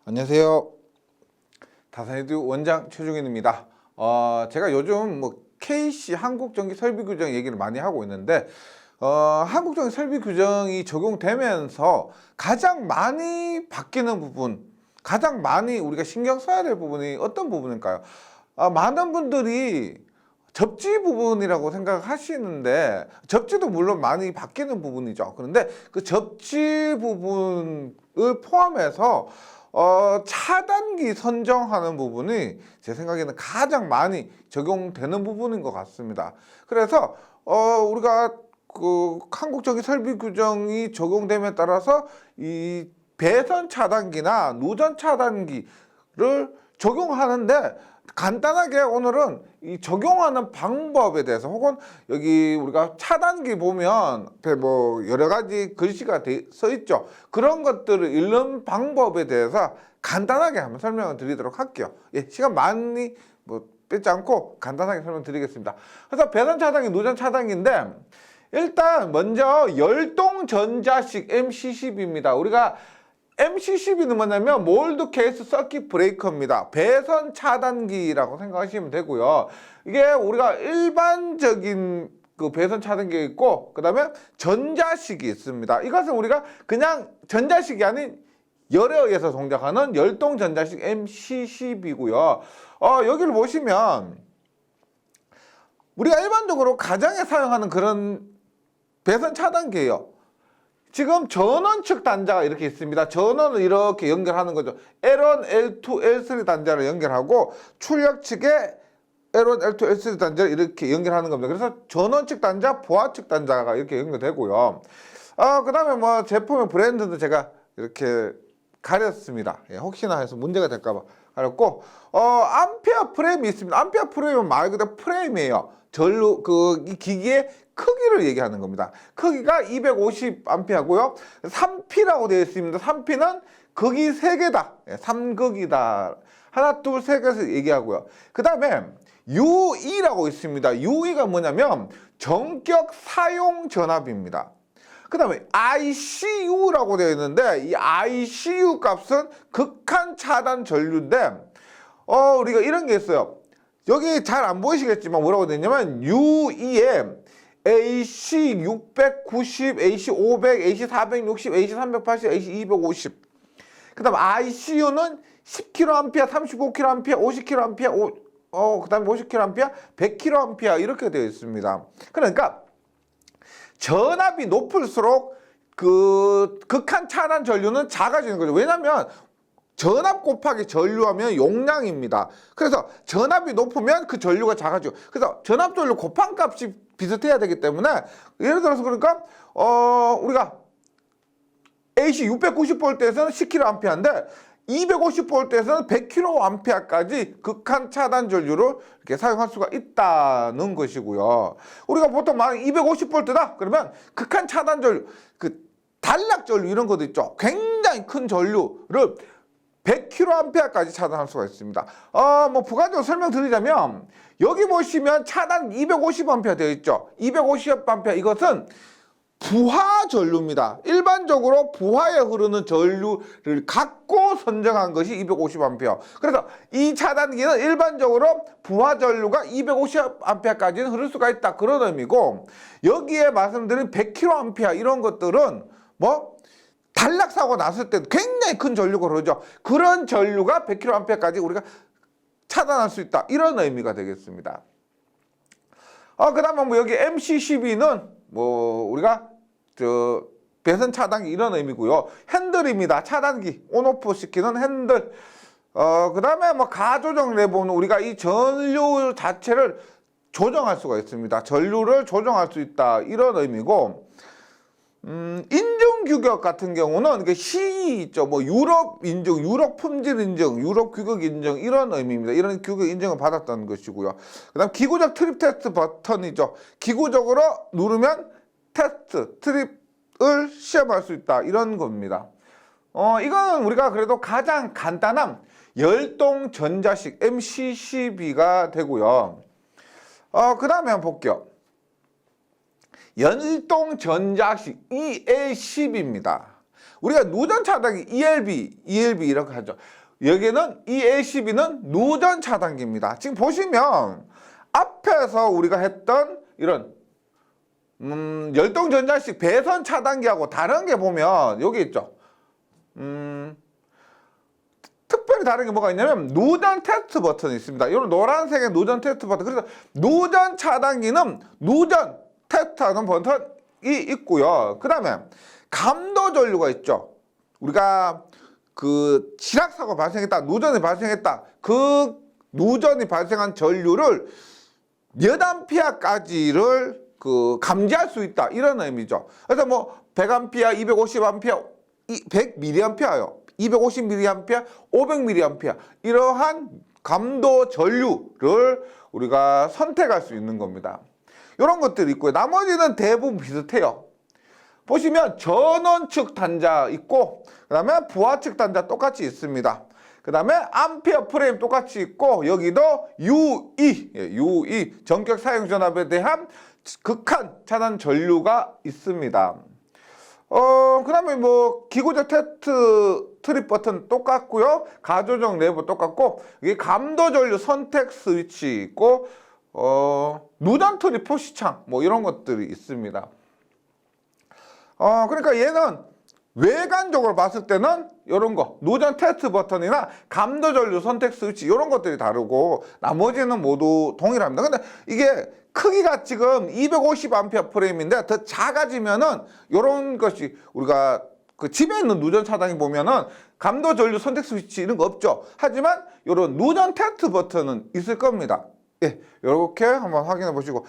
안녕하세요. 다산에듀 원장 최종현입니다. 제가 요즘 KC 한국전기설비규정 얘기를 많이 하고 있는데 한국전기설비규정이 적용되면서 가장 많이 바뀌는 부분, 가장 많이 우리가 신경 써야 될 부분이 어떤 부분일까요? 많은 분들이 접지 부분이라고 생각하시는데 접지도 물론 많이 바뀌는 부분이죠. 그런데 그 접지 부분을 포함해서 차단기 선정하는 부분이 제 생각에는 가장 많이 적용되는 부분인 것 같습니다. 그래서 우리가 그 한국전기설비규정이 적용됨에 따라서 이 배선 차단기나 누전 차단기를 적용하는데 간단하게 오늘은 이 적용하는 방법에 대해서, 혹은 여기 우리가 차단기 보면 여러 가지 글씨가 써 있죠. 그런 것들을 읽는 방법에 대해서 간단하게 한번 설명을 드리도록 할게요. 시간 많이 뺏지 않고 간단하게 설명드리겠습니다. 그래서 배선 차단기, 누전 차단기인데 일단 먼저 열동전자식 MC12입니다. 우리가 MC12는 뭐냐면 몰드 케이스 서킷 브레이커입니다. 배선 차단기라고 생각하시면 되고요. 이게 우리가 일반적인 그 배선 차단기가 있고, 그 다음에 전자식이 있습니다. 이것은 우리가 그냥 전자식이 아닌 열에 의해서 동작하는 열동 전자식 MC12고요. 여기를 보시면 우리가 일반적으로 가정에 사용하는 그런 배선 차단기예요. 지금 전원 측 단자가 이렇게 있습니다. 전원을 이렇게 연결하는 거죠. L1, L2, L3 단자를 연결하고 출력 측에 L1, L2, L3 단자를 이렇게 연결하는 겁니다. 그래서 전원 측 단자, 보아 측 단자가 이렇게 연결되고요. 그 다음에 제품의 브랜드도 제가 이렇게 가렸습니다. 혹시나 해서 문제가 될까봐 가렸고, 암페어 프레임이 있습니다. 암페어 프레임은 말 그대로 프레임이에요. 이 기기의 크기를 얘기하는 겁니다. 크기가 250A고요. 3P라고 되어 있습니다. 3P는 극이 3개다. 3극이다. 하나, 둘, 세 개에서 얘기하고요. 그 다음에 UE라고 있습니다. UE가 뭐냐면 전격 사용 전압입니다. 그 다음에 ICU라고 되어 있는데 이 ICU 값은 극한 차단 전류인데 우리가 이런 게 있어요. 여기 잘 안 보이시겠지만 뭐라고 되어 있냐면 UE에 AC690, AC500, AC460, AC380, AC250. 그 다음 ICU는 10kA, 35kA, 50kA, 그 다음에 50kA, 100kA 이렇게 되어 있습니다. 그러니까 전압이 높을수록 그 극한 차단 전류는 작아지는 거죠. 왜냐하면 전압 곱하기 전류하면 용량입니다. 그래서 전압이 높으면 그 전류가 작아지고, 그래서 전압 전류 곱한값이 비슷해야 되기 때문에, 예를 들어서 그러니까 우리가 AC 690V에서는 10kA인데 250V에서는 100kA까지 극한 차단 전류를 이렇게 사용할 수가 있다는 것이고요. 우리가 보통 막 250V다 그러면 극한 차단 전류, 그 단락 전류 이런 것도 있죠. 굉장히 큰 전류를 100kA까지 차단할 수가 있습니다. 부가적으로 설명드리자면 여기 보시면 차단 250A 되어 있죠. 250A 이것은 부하 전류입니다. 일반적으로 부하에 흐르는 전류를 갖고 선정한 것이 250A. 그래서 이 차단기는 일반적으로 부하 전류가 250A까지는 흐를 수가 있다, 그런 의미고, 여기에 말씀드린 100kA 이런 것들은 단락 사고 났을 때 굉장히 큰 전류가 흐르죠. 그런 전류가 100kA까지 우리가 차단할 수 있다, 이런 의미가 되겠습니다. 그 다음에 여기 MC12는 우리가 배선 차단기 이런 의미고요. 핸들입니다. 차단기 온오프 시키는 핸들. 그 다음에 가조정 레버는 우리가 이 전류 자체를 조정할 수가 있습니다. 전류를 조정할 수 있다, 이런 의미고, 인증 규격 같은 경우는 이게 CE 있죠. 유럽 인증, 유럽 품질 인증, 유럽 규격 인증, 이런 의미입니다. 이런 규격 인증을 받았다는 것이고요. 그다음 기구적 트립 테스트 버튼이죠. 기구적으로 누르면 테스트, 트립을 시험할 수 있다, 이런 겁니다. 이건 우리가 그래도 가장 간단한 열동 전자식 MC12가 되고요. 그 다음에 한번 볼게요. 열동 전자식 EA10입니다. 우리가 누전 차단기 ELB 이렇게 하죠. 여기는 이 LCB는 누전 차단기입니다. 지금 보시면 앞에서 우리가 했던 이런 열동 전자식 배선 차단기하고 다른 게 보면 여기 있죠. 특별히 다른 게 뭐가 있냐면 누전 테스트 버튼이 있습니다. 이런 노란색의 누전 테스트 버튼. 그래서 누전 차단기는 누전 테스트하는 버튼이 있고요. 그 다음에 감도 전류가 있죠. 우리가 그 지락사고 발생했다, 누전이 발생했다. 그 누전이 발생한 전류를 몇 암페어까지를 그 감지할 수 있다, 이런 의미죠. 그래서 뭐 100암페어, 250암페어, 100mA요. 250mA, 500mA 이러한 감도 전류를 우리가 선택할 수 있는 겁니다. 이런 것들이 있고요. 나머지는 대부분 비슷해요. 보시면 전원 측 단자 있고, 그 다음에 부하 측 단자 똑같이 있습니다. 그 다음에 암페어 프레임 똑같이 있고, 여기도 UE 전격 사용 전압에 대한 극한 차단 전류가 있습니다. 그 다음에 뭐 기구적 테스트 트립 버튼 똑같고요. 가조정 레버 똑같고, 이게 감도 전류 선택 스위치 있고, 누전 트립 표시창 뭐 이런 것들이 있습니다. 그러니까 얘는 외관적으로 봤을 때는 이런 거 누전 테스트 버튼이나 감도 전류 선택 스위치 이런 것들이 다르고, 나머지는 모두 동일합니다. 근데 이게 크기가 지금 250A 프레임인데 더 작아지면은 이런 것이 우리가 그 집에 있는 누전 차단기 보면은 감도 전류 선택 스위치 이런 거 없죠. 하지만 이런 누전 테스트 버튼은 있을 겁니다. 예, 이렇게 한번 확인해 보시고,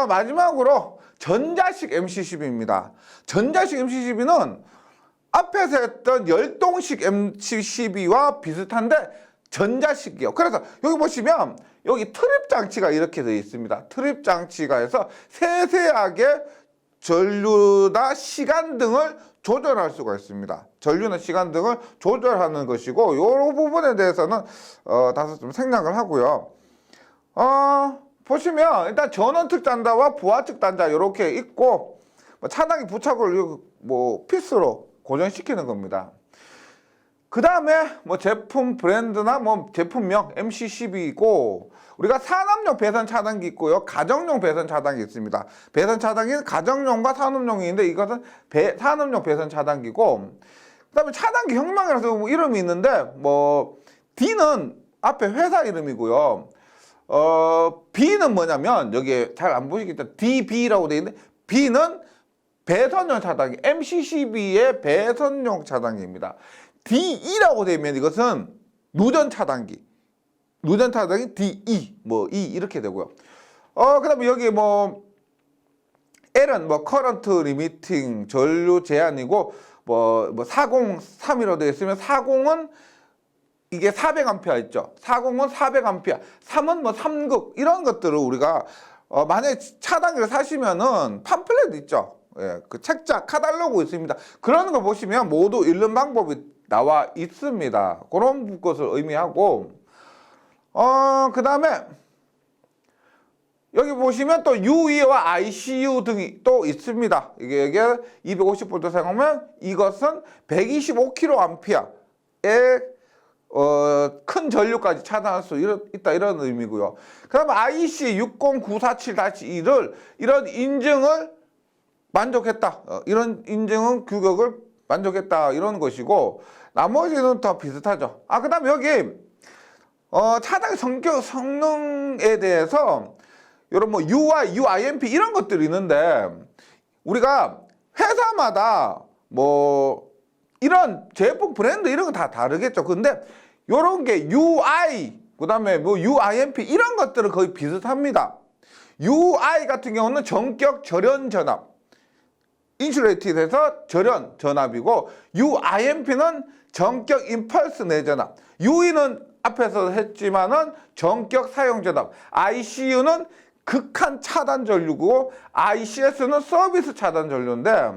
마지막으로 전자식 MC12입니다. 전자식 MC12는 앞에서 했던 열동식 MC12와 비슷한데 전자식이요. 그래서 여기 보시면 여기 트립 장치가 이렇게 되어 있습니다. 트립 장치가 해서 세세하게 전류나 시간 등을 조절할 수가 있습니다. 전류나 시간 등을 조절하는 것이고, 이 부분에 대해서는 다소 좀 생략을 하고요. 보시면 일단 전원 측 단자와 부하 측 단자 이렇게 있고, 차단기 부착을 뭐 필수로 고정시키는 겁니다. 그 다음에 뭐 제품 브랜드나 뭐 제품명 MC12이고, 우리가 산업용 배선 차단기 있고요, 가정용 배선 차단기 있습니다. 배선 차단기는 가정용과 산업용이 있는데 이것은 산업용 배선 차단기고, 그 다음에 차단기 혁명이라서 뭐 이름이 있는데, 뭐 D는 앞에 회사 이름이고요. B는 뭐냐면 여기에 잘 안 보시겠다, DB라고 되어 있는데 B는 배선용 차단기, MC12의 배선용 차단기입니다. DE라고 되면 이것은 누전 차단기 DE, 뭐 E 이렇게 되고요. 그 다음에 여기 뭐 L은 뭐 커런트 리미팅 전류 제한이고, 뭐 403이라고 되어 있으면 40은 이게 400A 있죠. 40은 400A, 3은 뭐 3극 이런 것들을 우리가 만약에 차단기를 사시면은 팜플렛 있죠. 예, 그 책자 카탈로그 있습니다. 그런 거 보시면 모두 읽는 방법이 나와 있습니다. 그런 것을 의미하고, 그 다음에 여기 보시면 또 UE와 ICU 등이 또 있습니다. 이게 250V 사용하면 이것은 125kA의 큰 전류까지 차단할 수 있다, 이런 의미고요. 그 다음에 IC 60947-1을 이런 인증을 만족했다, 이런 인증은 규격을 만족했다, 이런 것이고, 나머지는 다 비슷하죠. 그 다음에 여기 차단기 성능에 대해서 이런 뭐 UI, UIMP 이런 것들이 있는데, 우리가 회사마다 뭐 이런 제품 브랜드 이런 거 다 다르겠죠. 근데 요런 게 UI, 그 다음에 뭐 UIMP 이런 것들은 거의 비슷합니다. UI 같은 경우는 전격 절연 전압, 인슐레이티드에서 절연 전압이고, UIMP는 전격 임펄스 내전압, UE는 앞에서 했지만은 전격 사용 전압, ICU는 극한 차단 전류고, ICS는 서비스 차단 전류인데,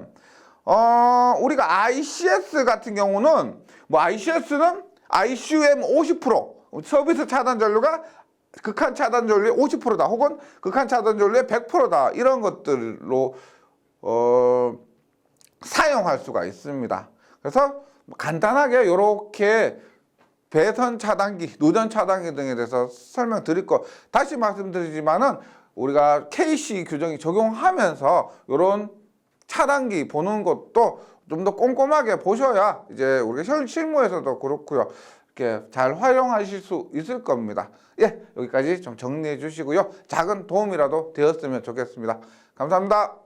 우리가 ICS 같은 경우는 뭐 ICS는 ICUM 50%, 서비스 차단 전류가 극한 차단 전류의 50%다, 혹은 극한 차단 전류의 100%다, 이런 것들로 사용할 수가 있습니다. 그래서 간단하게 이렇게 배선 차단기, 누전 차단기 등에 대해서 설명드릴 거 다시 말씀드리지만은 우리가 KC 규정이 적용하면서 이런 차단기 보는 것도 좀 더 꼼꼼하게 보셔야 이제 우리가 실무에서도 그렇고요. 이렇게 잘 활용하실 수 있을 겁니다. 예, 여기까지 좀 정리해 주시고요. 작은 도움이라도 되었으면 좋겠습니다. 감사합니다.